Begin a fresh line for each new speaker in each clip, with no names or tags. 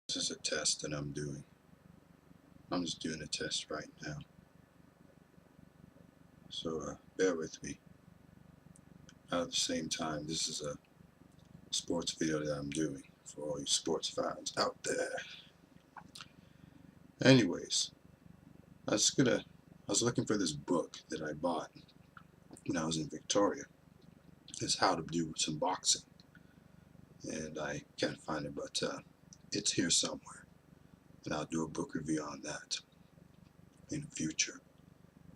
This is a test that I'm doing. I'm just doing a test right now. So bear with me. At the same time, this is a sports video that I'm doing for all you sports fans out there. Anyways, I was looking for this book that I bought when I was in Victoria. It's how to do some boxing. And I can't find it, but it's here somewhere. And I'll do a book review on that in the future.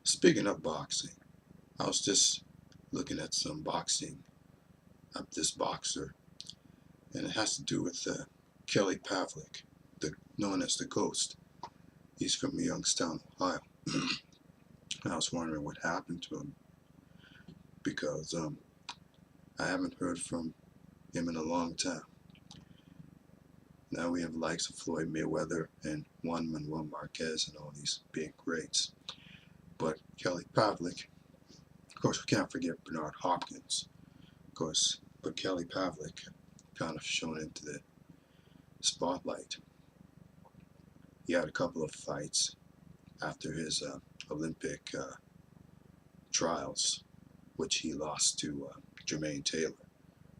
Speaking of boxing, I was just looking at some boxing of this boxer, and it has to do with Kelly Pavlik, known as the Ghost. He's from Youngstown, Ohio. I was wondering what happened to him because I haven't heard from him in a long time. Now we have the likes of Floyd Mayweather and Juan Manuel Marquez and all these big greats. But Kelly Pavlik, of course, we can't forget Bernard Hopkins, of course, but Kelly Pavlik kind of shown into the spotlight. He had a couple of fights after his Olympic trials, which he lost to Jermaine Taylor,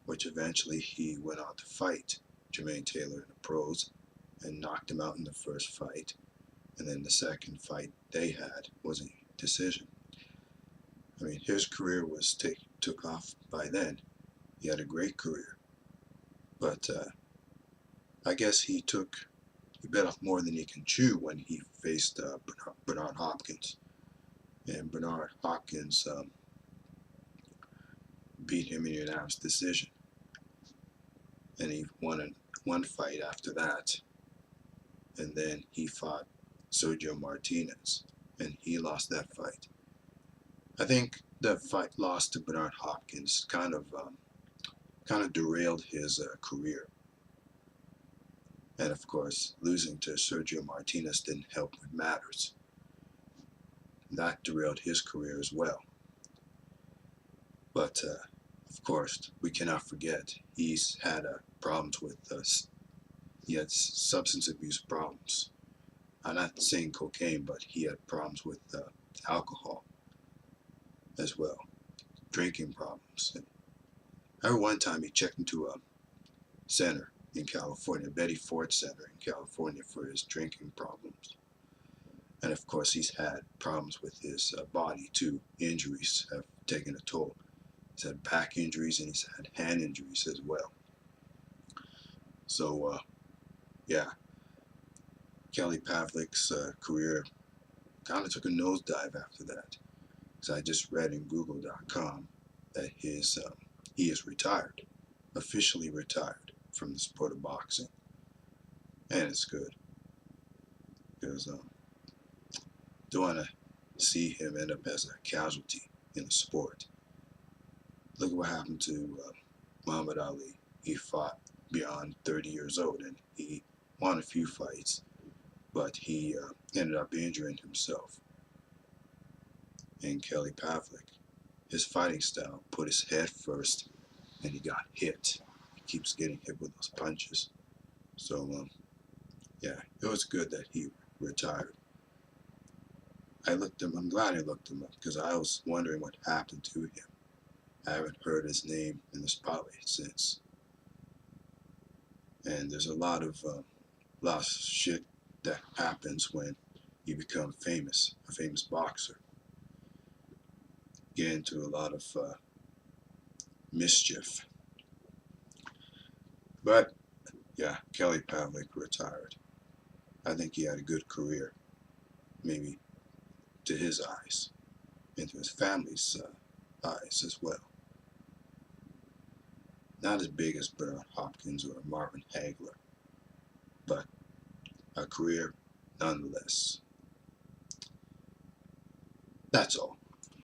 which eventually he went on to fight Jermaine Taylor in the pros and knocked him out in the first fight. And then the second fight they had was a decision. I mean, his career was took off by then. He had a great career. But I guess he bit off more than he can chew when he faced Bernard Hopkins. And Bernard Hopkins beat him in a unanimous decision. And he won one fight after that. And then he fought Sergio Martinez, and he lost that fight. I think that fight loss to Bernard Hopkins kind of derailed his career. And of course, losing to Sergio Martinez didn't help with matters. That derailed his career as well. But of course, we cannot forget he's had problems with he had substance abuse problems. I'm not saying cocaine, but he had problems with alcohol as well, drinking problems. And I remember one time he checked into a center in California, Betty Ford Center in California, for his drinking problems. And of course, he's had problems with his body too. Injuries have taken a toll. He's had back injuries and he's had hand injuries as well. So, yeah, Kelly Pavlik's career kind of took a nosedive after that. Because I just read in Google.com that he is retired, officially retired from the sport of boxing. And it's good. Because don't want to see him end up as a casualty in the sport. Look at what happened to Muhammad Ali. He fought beyond 30 years old and he won a few fights, but he ended up injuring himself. And Kelly Pavlik, his fighting style, put his head first and he got hit. He keeps getting hit with those punches. So, yeah, it was good that he retired. I'm glad I looked him up because I was wondering what happened to him. I haven't heard his name in the spotlight since. And there's a lot of shit that happens when you become famous, a famous boxer. Get into a lot of mischief. But yeah, Kelly Pavlik retired. I think he had a good career, maybe to his eyes, and to his family's eyes as well. Not as big as Bernard Hopkins or Marvin Hagler, but a career nonetheless. That's all.